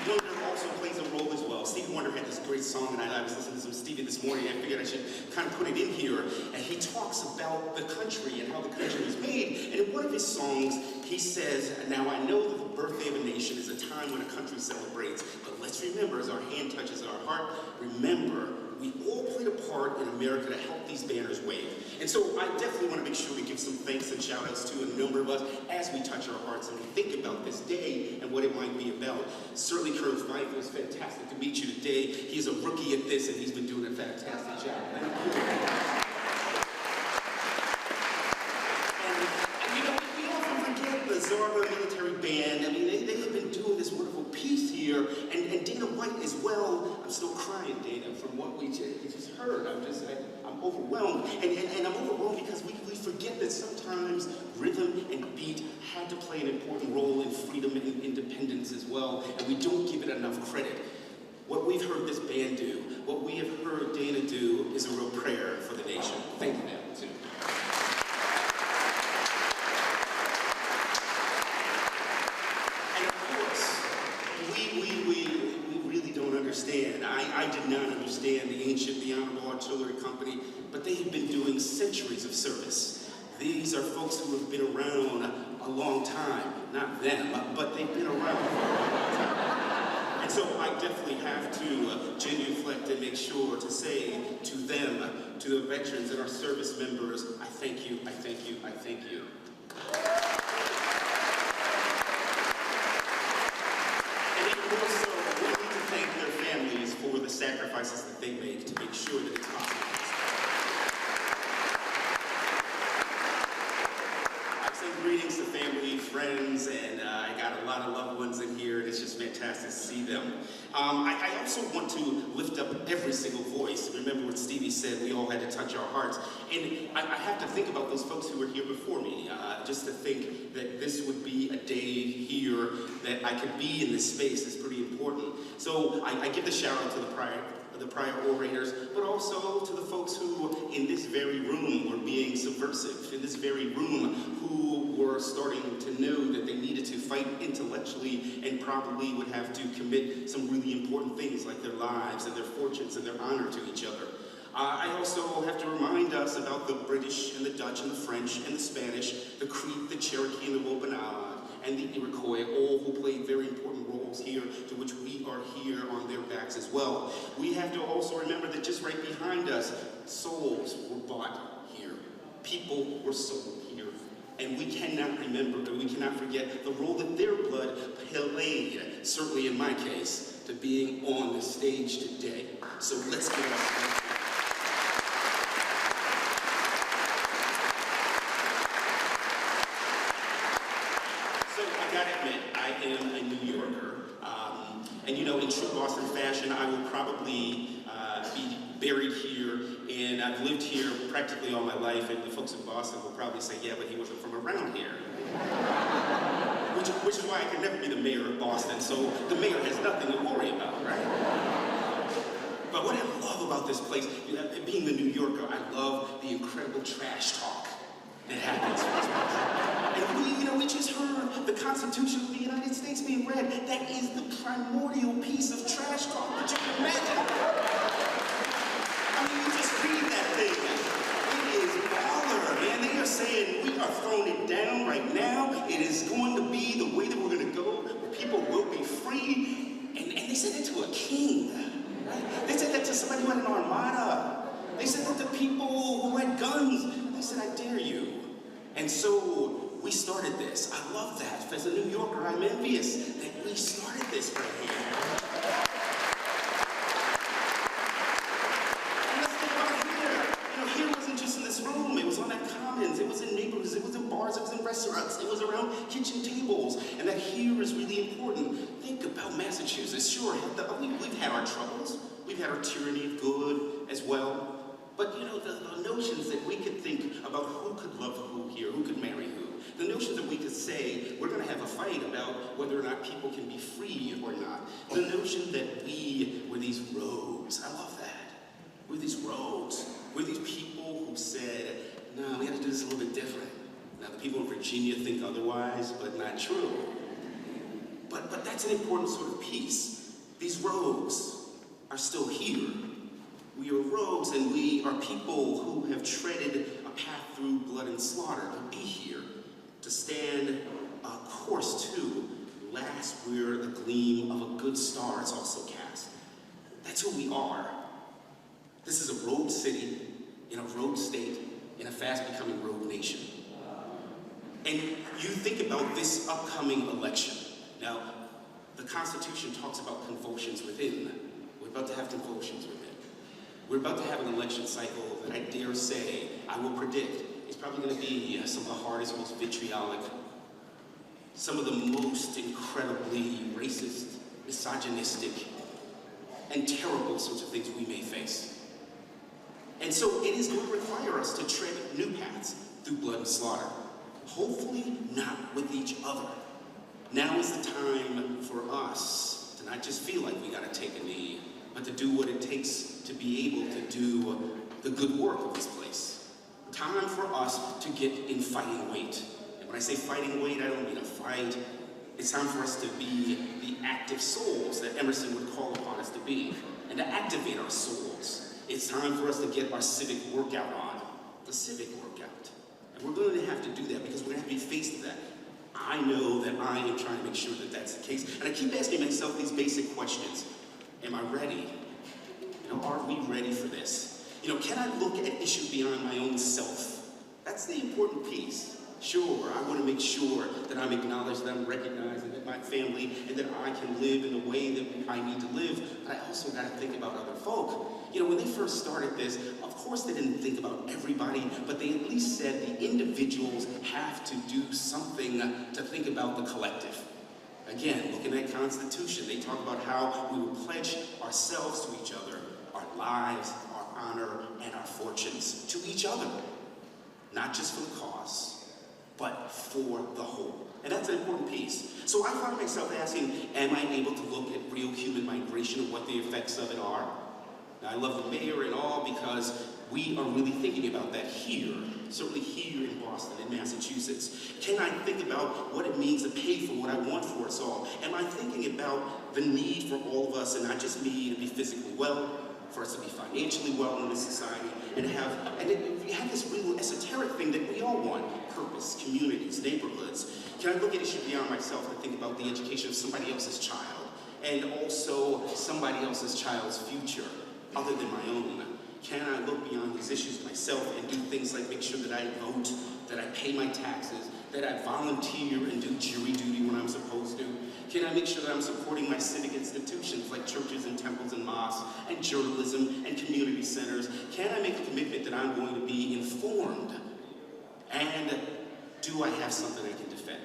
Speaker 10: Wonder also plays a role as well. Stevie Wonder had this great song, and I was listening to some Stevie this morning, and I figured I should kind of put it in here. And he talks about the country and how the country was made. And in one of his songs, he says, now I know that the birthday of a nation is a time when a country celebrates, but let's remember, as our hand touches our heart, remember, we all played a part in America to help these banners wave. And so I definitely want to make sure we give some thanks and shout outs to a number of us as we touch our hearts and we think about this day and what it might be about. Certainly Colonel Faneuil, it was fantastic to meet you today. He's a rookie at this and he's been doing a fantastic job. Thank you. And you know, we often forget the Zara military band. I mean, they have been doing this wonderful piece here, and Dana White as well. I'm still crying, Dana, from what we just heard. I'm overwhelmed, and I'm overwhelmed because we forget that sometimes rhythm and beat had to play an important role in freedom and independence as well, and we don't give it enough credit. What we've heard this band do, what we have heard Dana do, is a real prayer for the nation. Thank you, man, too. centuries of service. These are folks who have been around a long time. Not them, but they've been around for a long time. And so I definitely have to genuflect and make sure to say to them, to the veterans and our service members, I thank you, I thank you, I thank you. And even more so, we need to thank their families for the sacrifices that they make to make sure that it's possible. Greetings to family, friends, and I got a lot of loved ones in here, and it's just fantastic to see them. I also want to lift up every single voice. Remember what Stevie said, we all had to touch our hearts. And I have to think about those folks who were here before me, just to think that this would be a day here, that I could be in this space is pretty important. So I give the shout out to the prior orators, but also to the folks who in this very room were being subversive, in this very room who were starting to know that they needed to fight intellectually and probably would have to commit some really important things like their lives and their fortunes and their honor to each other. I also have to remind us about the British and the Dutch and the French and the Spanish, the Creek, the Cherokee and the Wampanoag, and the Iroquois, all who played very important roles here, to which we are here on their backs as well. We have to also remember that just right behind us, souls were bought here. People were sold here. And we cannot remember, and we cannot forget the role that their blood played, certainly in my case, to being on the stage today. So let's give it up. I am a New Yorker, and you know, in true Boston fashion, I will probably be buried here, and I've lived here practically all my life, and the folks in Boston will probably say, yeah, but he wasn't from around here. which is why I could never be the mayor of Boston, so the mayor has nothing to worry about, right? But what I love about this place, being the New Yorker, I love the incredible trash talk that happens in this place. And we just heard the Constitution of the United States being read. That is the primordial piece of trash talk that you can imagine. I mean, you just read that thing. It is baller, man. They are saying we are throwing it down right now. It is going to be the way that we're going to go, where people will be free. And they said that to a king, right? They said that to somebody who had an armada. They said that to people who had guns. They said, I dare you. And so we started this. I love that. As a New Yorker, I'm envious that we started this right here. And let's think about here. Here wasn't just in this room. It was on that commons. It was in neighborhoods. It was in bars. It was in restaurants. It was around kitchen tables. And that here is really important. Think about Massachusetts. Sure, we've had our troubles. We've had our tyranny of good as well. But you know, the notions that we could think about who could love who here, who could marry who, the notions that we could say, we're going to have a fight about whether or not people can be free or not, the notion that we were these rogues, I love that. We're these rogues. We're these people who said, no, we got to do this a little bit different. Now, the people in Virginia think otherwise, but not true. But that's an important sort of piece. These rogues are still here. We are rogues, and we are people who have treaded a path through blood and slaughter to be here, to stand a course to last where the gleam of a good star is also cast. That's who we are. This is a rogue city, in a rogue state, in a fast-becoming rogue nation. And you think about this upcoming election. Now, the Constitution talks about convulsions within. We're about to have convulsions within. We're about to have an election cycle that I dare say, I will predict, is probably going to be some of the hardest, most vitriolic, some of the most incredibly racist, misogynistic, and terrible sorts of things we may face. And so it is going to require us to tread new paths through blood and slaughter. Hopefully not with each other. Now is the time for us to not just feel like we got to take a knee, but to do what it takes to be able to do the good work of this place. Time for us to get in fighting weight. And when I say fighting weight, I don't mean a fight. It's time for us to be the active souls that Emerson would call upon us to be, and to activate our souls. It's time for us to get our civic workout on, the civic workout. And we're going to have to do that because we're going to have to be faced with that. I know that I am trying to make sure that that's the case. And I keep asking myself these basic questions. Am I ready? You know, are we ready for this? You know, can I look at issues beyond my own self? That's the important piece. Sure, I want to make sure that I'm acknowledged, that I'm recognized, and that my family, and that I can live in the way that I need to live, but I also got to think about other folk. You know, when they first started this, of course they didn't think about everybody, but they at least said the individuals have to do something to think about the collective. Again, looking at Constitution, they talk about how we will pledge ourselves to each other, our lives, our honor, and our fortunes to each other. Not just for the cause, but for the whole. And that's an important piece. So I found myself asking, am I able to look at real human migration and what the effects of it are? Now, I love the mayor and all because we are really thinking about that here, certainly here in Boston and Massachusetts. Can I think about what it means to pay for what I want for us all? Am I thinking about the need for all of us, and not just me, to be physically well, for us to be financially well in this society, and we have this real esoteric thing that we all want: purpose, communities, neighborhoods. Can I look at issues beyond myself and think about the education of somebody else's child, and also somebody else's child's future, other than my own? Can I look beyond these issues myself and do things like make sure that I vote, that I pay my taxes, that I volunteer and do jury duty when I'm supposed to? Can I make sure that I'm supporting my civic institutions like churches and temples and mosques and journalism and community centers? Can I make a commitment that I'm going to be informed? And do I have something I can defend?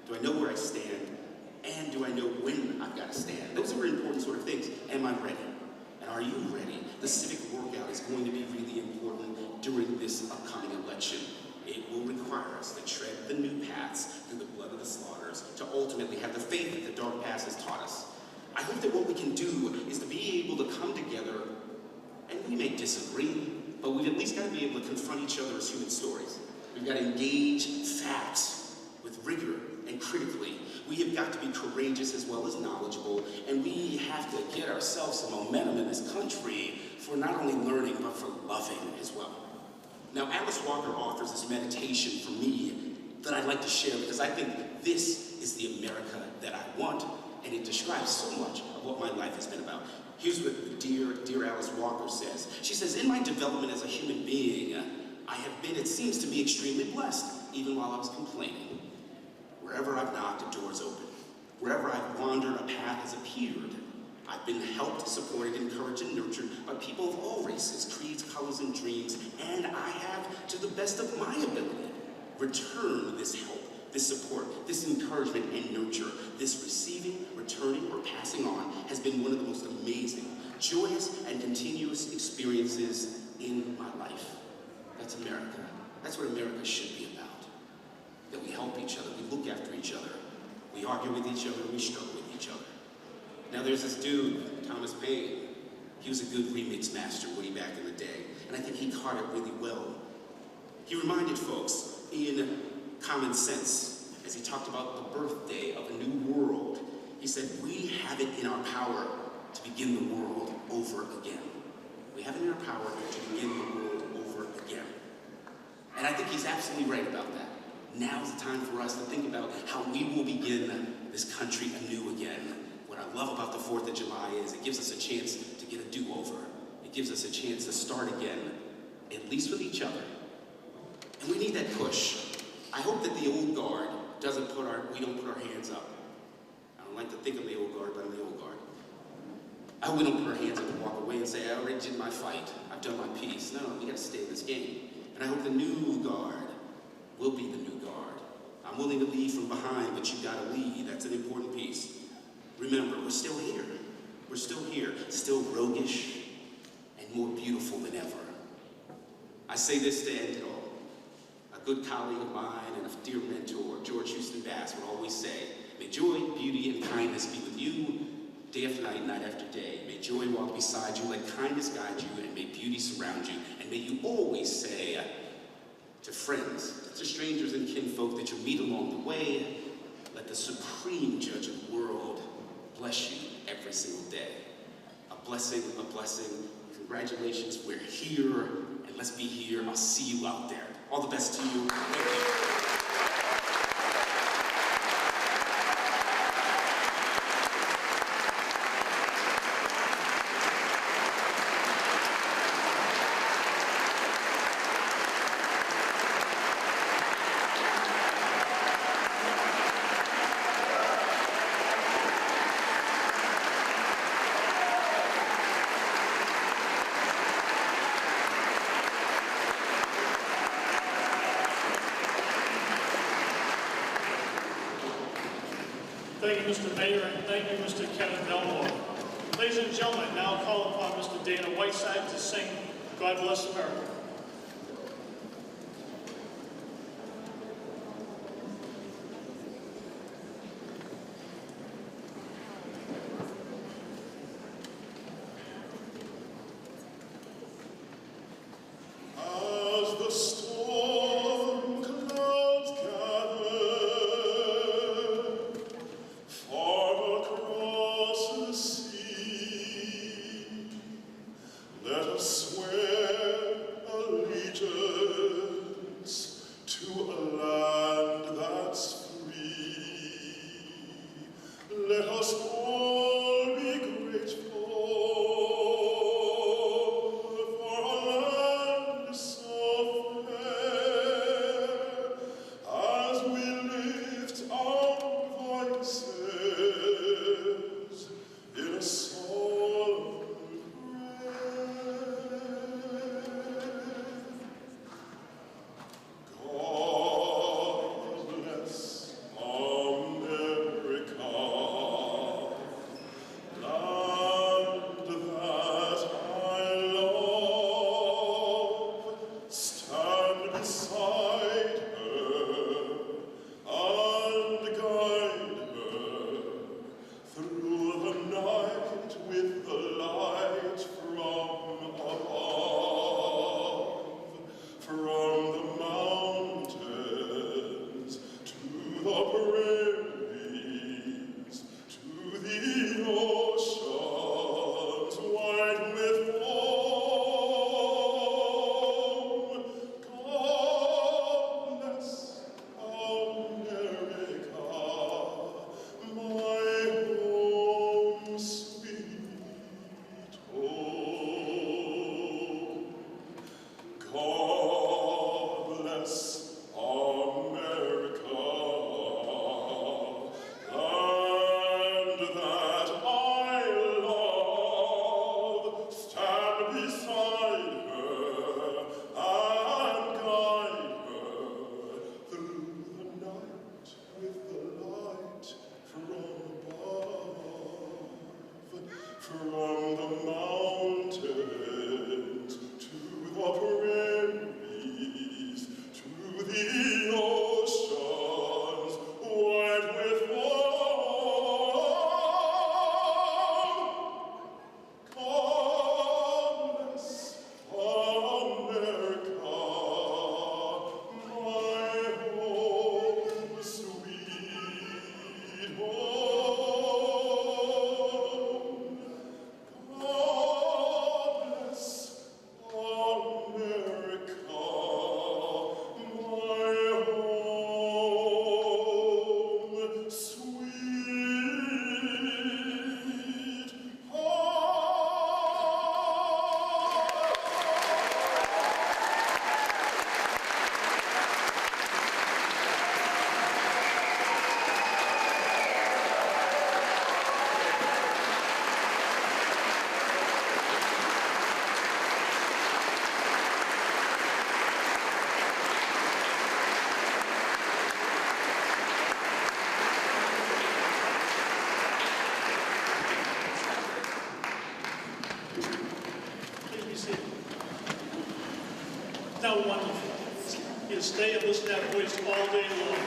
Speaker 10: Do I know where I stand? And do I know when I've got to stand? Those are important sort of things. Am I ready? And are you ready? The civic workout is going to be really important during this upcoming election. It will require us to tread the new paths through the blood of the slaughters, to ultimately have the faith that the dark past has taught us. I hope that what we can do is to be able to come together, and we may disagree, but we've at least got to be able to confront each other as human stories. We've got to engage facts with rigor and critically. We have got to be courageous as well as knowledgeable, and we have to get ourselves some momentum in this country for not only learning, but for loving as well. Now, Alice Walker offers this meditation for me that I'd like to share because I think this is the America that I want, and it describes so much of what my life has been about. Here's what dear Alice Walker says. She says, in my development as a human being, I have been, it seems to me, extremely blessed, even while I was complaining. Wherever I've knocked, a door's open. Wherever I've wandered, a path has appeared. I've been helped, supported, encouraged, and nurtured by people of all races, creeds, colors, and dreams, and I have, to the best of my ability, returned this help, this support, this encouragement and nurture. This receiving, returning, or passing on has been one of the most amazing, joyous, and continuous experiences in my life. That's America. That's what America should be about. That we help each other, we look after each other, we argue with each other, we struggle with each other. Now there's this dude, Thomas Paine. He was a good remix master way back in the day, and I think he caught it really well. He reminded folks in Common Sense, as he talked about the birthday of a new world, he said, we have it in our power to begin the world over again. We have it in our power to begin the world over again. And I think he's absolutely right about that. Now's the time for us to think about how we will begin this country anew again. What I love about the 4th of July is it gives us a chance to get a do-over. It gives us a chance to start again, at least with each other. And we need that push. I hope that the old guard we don't put our hands up. I don't like to think of the old guard, but I'm the old guard. I hope we don't put our hands up and walk away and say, I already did my fight. I've done my piece. No, we gotta stay in this game. And I hope the new guard will be the new guard. I'm willing to lead from behind, but you gotta lead. That's an important piece. Remember, we're still here. We're still here, still roguish and more beautiful than ever. I say this to end it all. A good colleague of mine and a dear mentor, George Houston Bass, would always say, may joy, beauty, and kindness be with you day after night, night after day. May joy walk beside you, let kindness guide you, and may beauty surround you. And may you always say to friends, to strangers and kinfolk that you meet along the way, let the supreme judge of the world bless you every single day. A blessing, a blessing. Congratulations, we're here, and And let's be here. I'll see you out there. All the best to you. Thank you.
Speaker 4: Thank you, Mr. Mayor, and thank you, Mr. Kevin Belmore. Ladies and gentlemen, now call upon Mr. Dana Whiteside to sing God Bless America.
Speaker 11: As the storm clouds gather far across the sea, let us swear allegiance to a land that's free. Let us all be grateful for a land so fair, as we lift our voices in a solemn prayer. God bless America, land that I love. Stand beside her and guide her through the night with the light from above. From the mountains to the prairies, to the oceans wide with foam. God bless America, my home, sweet home. God bless America, land that I love. Stand beside her and guide her through the night with the light from above. From the mountains to the prairies, to the oceans wide with foam. God bless America, my home, sweet home. God bless America, my home, sweet
Speaker 4: Please be seated. Now wonderful. You stay and listen to that voice all day long.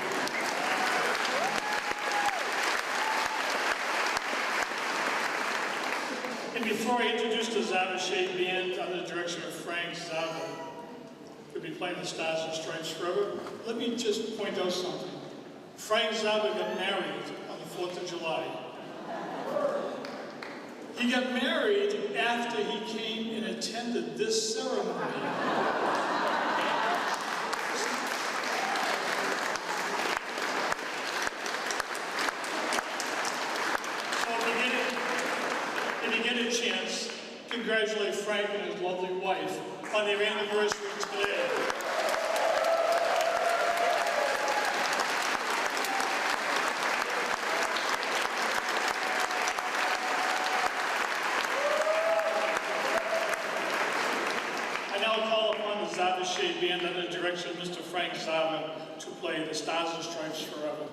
Speaker 4: And before I introduce the Zavashay Band under the direction of Frank Zava, who'll be playing the Stars and Stripes forever, let me just point out something. Frank Zava got married on the 4th of July. He got married after he came and attended this ceremony. So if you get a chance, congratulate Frank and his lovely wife on their anniversary today. Shade Band under the direction of Mr. Frank Zava to play the Stars and Stripes Forever.